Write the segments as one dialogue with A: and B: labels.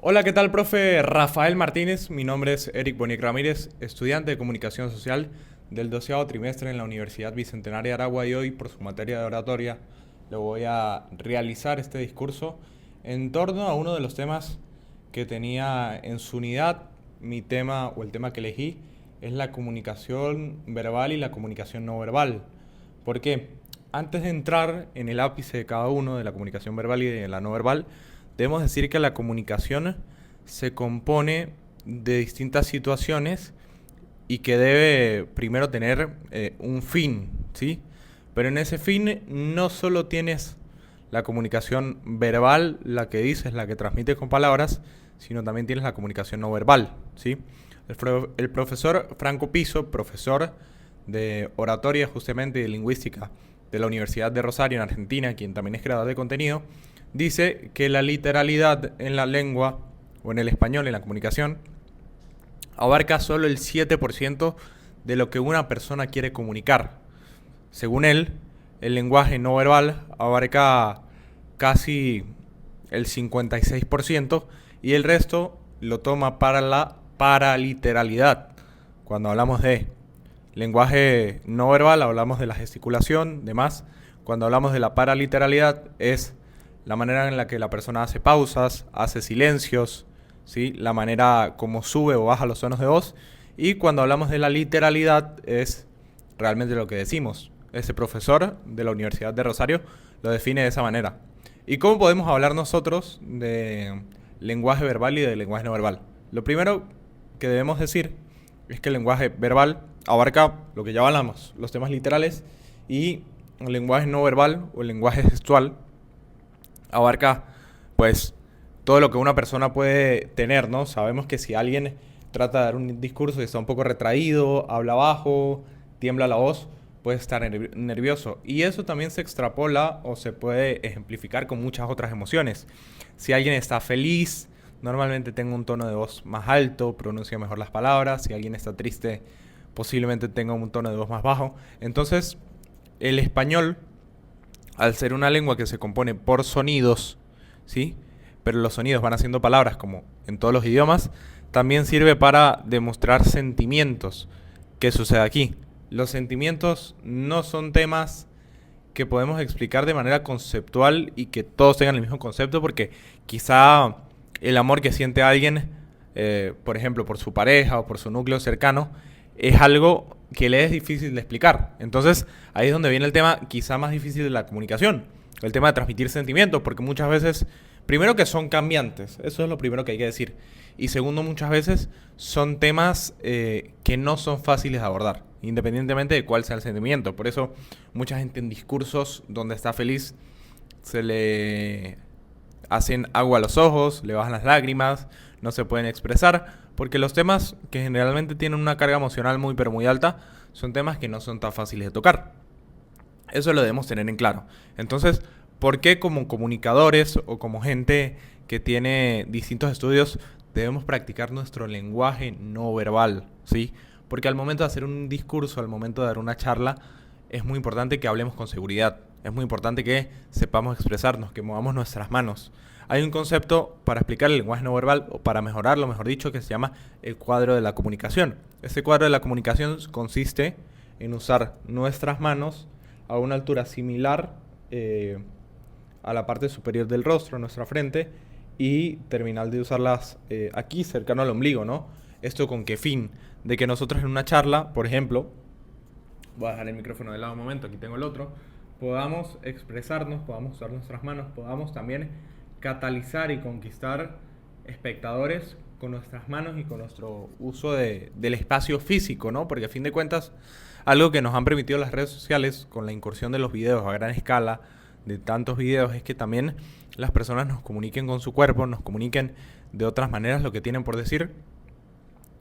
A: Hola, ¿qué tal, profe Rafael Martínez? Mi nombre es Eric Boniek Ramírez, estudiante de Comunicación Social del 12º trimestre en la Universidad Bicentenaria de Aragua y hoy, por su materia de oratoria, le voy a realizar este discurso en torno a uno de los temas que tenía en su unidad. Mi tema o el tema que elegí es la comunicación verbal y la comunicación no verbal. ¿Por qué? Antes de entrar en el ápice de cada uno, de la comunicación verbal y de la no verbal, debemos decir que la comunicación se compone de distintas situaciones y que debe primero tener un fin, ¿sí? Pero en ese fin no solo tienes la comunicación verbal, la que dices, la que transmites con palabras, sino también tienes la comunicación no verbal, ¿sí? El profesor Franco Piso, profesor de oratoria justamente y de lingüística de la Universidad de Rosario en Argentina, quien también es creador de contenido, dice que la literalidad en la lengua o en el español, en la comunicación, abarca solo el 7% de lo que una persona quiere comunicar. Según él, el lenguaje no verbal abarca casi el 56% y el resto lo toma para la paraliteralidad. Cuando hablamos de lenguaje no verbal, hablamos de la gesticulación, demás. Cuando hablamos de la paraliteralidad, es la manera en la que la persona hace pausas, hace silencios, ¿sí? La manera como sube o baja los tonos de voz. Y cuando hablamos de la literalidad, es realmente lo que decimos. Ese profesor de la Universidad de Rosario lo define de esa manera. ¿Y cómo podemos hablar nosotros de lenguaje verbal y de lenguaje no verbal? Lo primero que debemos decir es que el lenguaje verbal abarca lo que ya hablamos, los temas literales, y el lenguaje no verbal o el lenguaje gestual abarca pues todo lo que una persona puede tener, ¿no? Sabemos que si alguien trata de dar un discurso y está un poco retraído, habla bajo, tiembla la voz, puede estar nervioso. Y eso también se extrapola o se puede ejemplificar con muchas otras emociones. Si alguien está feliz, normalmente tenga un tono de voz más alto, pronuncia mejor las palabras. Si alguien está triste, posiblemente tenga un tono de voz más bajo. Entonces, el español, al ser una lengua que se compone por sonidos, ¿sí? Pero los sonidos van haciendo palabras como en todos los idiomas, también sirve para demostrar sentimientos. ¿Qué sucede aquí? Los sentimientos no son temas que podemos explicar de manera conceptual y que todos tengan el mismo concepto, porque quizá el amor que siente alguien, por ejemplo, por su pareja o por su núcleo cercano, es algo que le es difícil de explicar. Entonces, ahí es donde viene el tema quizá más difícil de la comunicación, el tema de transmitir sentimientos, porque muchas veces, primero que son cambiantes, eso es lo primero que hay que decir, y segundo, muchas veces son temas que no son fáciles de abordar, independientemente de cuál sea el sentimiento. Por eso, mucha gente en discursos donde está feliz se le hacen agua a los ojos, le bajan las lágrimas, no se pueden expresar, porque los temas que generalmente tienen una carga emocional muy pero muy alta son temas que no son tan fáciles de tocar. Eso lo debemos tener en claro. Entonces, ¿por qué como comunicadores o como gente que tiene distintos estudios debemos practicar nuestro lenguaje no verbal? ¿Sí? Porque al momento de hacer un discurso, al momento de dar una charla, es muy importante que hablemos con seguridad. Es muy importante que sepamos expresarnos, que movamos nuestras manos. Hay un concepto para explicar el lenguaje no verbal, o para mejorarlo, mejor dicho, que se llama el cuadro de la comunicación. Este cuadro de la comunicación consiste en usar nuestras manos a una altura similar a la parte superior del rostro, a nuestra frente, y terminar de usarlas aquí, cercano al ombligo, ¿no? ¿Esto con qué fin? De que nosotros en una charla, por ejemplo, voy a dejar el micrófono de lado un momento, aquí tengo el otro, podamos expresarnos, podamos usar nuestras manos, podamos también catalizar y conquistar espectadores con nuestras manos y con nuestro uso del espacio físico, ¿no? Porque a fin de cuentas, algo que nos han permitido las redes sociales con la incursión de los videos a gran escala, de tantos videos, es que también las personas nos comuniquen con su cuerpo, nos comuniquen de otras maneras lo que tienen por decir.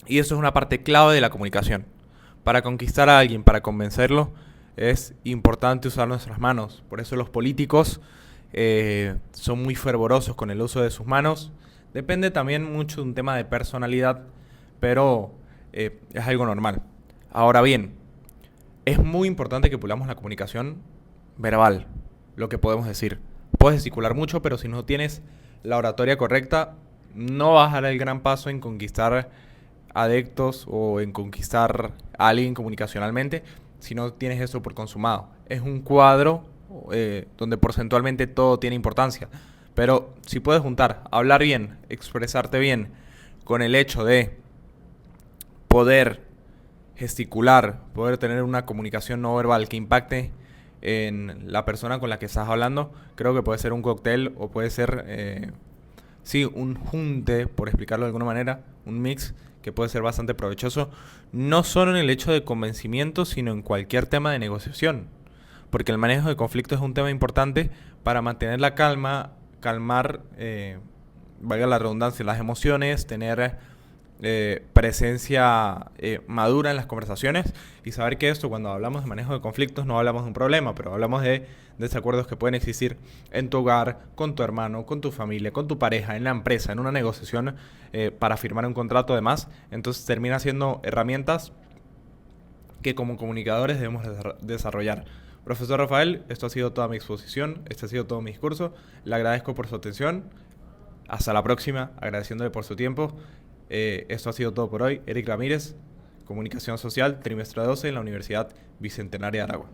A: Y eso es una parte clave de la comunicación. Para conquistar a alguien, para convencerlo, es importante usar nuestras manos. Por eso los políticos son muy fervorosos con el uso de sus manos. Depende también mucho de un tema de personalidad, pero es algo normal. Ahora bien, es muy importante que pulamos la comunicación verbal, lo que podemos decir. Puedes gesticular mucho, pero si no tienes la oratoria correcta, no vas a dar el gran paso en conquistar adeptos o en conquistar a alguien comunicacionalmente si no tienes eso por consumado. Es un cuadro donde porcentualmente todo tiene importancia. Pero si puedes juntar, hablar bien, expresarte bien, con el hecho de poder gesticular, poder tener una comunicación no verbal que impacte en la persona con la que estás hablando, creo que puede ser un cóctel o puede ser, sí, un junte, por explicarlo de alguna manera, un mix que puede ser bastante provechoso, no solo en el hecho de convencimiento, sino en cualquier tema de negociación. Porque el manejo de conflictos es un tema importante para mantener la calma, calmar, valga la redundancia, las emociones, tener presencia madura en las conversaciones y saber que esto, cuando hablamos de manejo de conflictos, no hablamos de un problema, pero hablamos de desacuerdos que pueden existir en tu hogar, con tu hermano, con tu familia, con tu pareja, en la empresa, en una negociación para firmar un contrato además. Entonces termina siendo herramientas que como comunicadores debemos desarrollar. Profesor Rafael, esto ha sido toda mi exposición, este ha sido todo mi discurso. Le agradezco por su atención. Hasta la próxima, agradeciéndole por su tiempo. Esto ha sido todo por hoy. Eric Ramírez, Comunicación Social, trimestre 12 en la Universidad Bicentenaria de Aragua.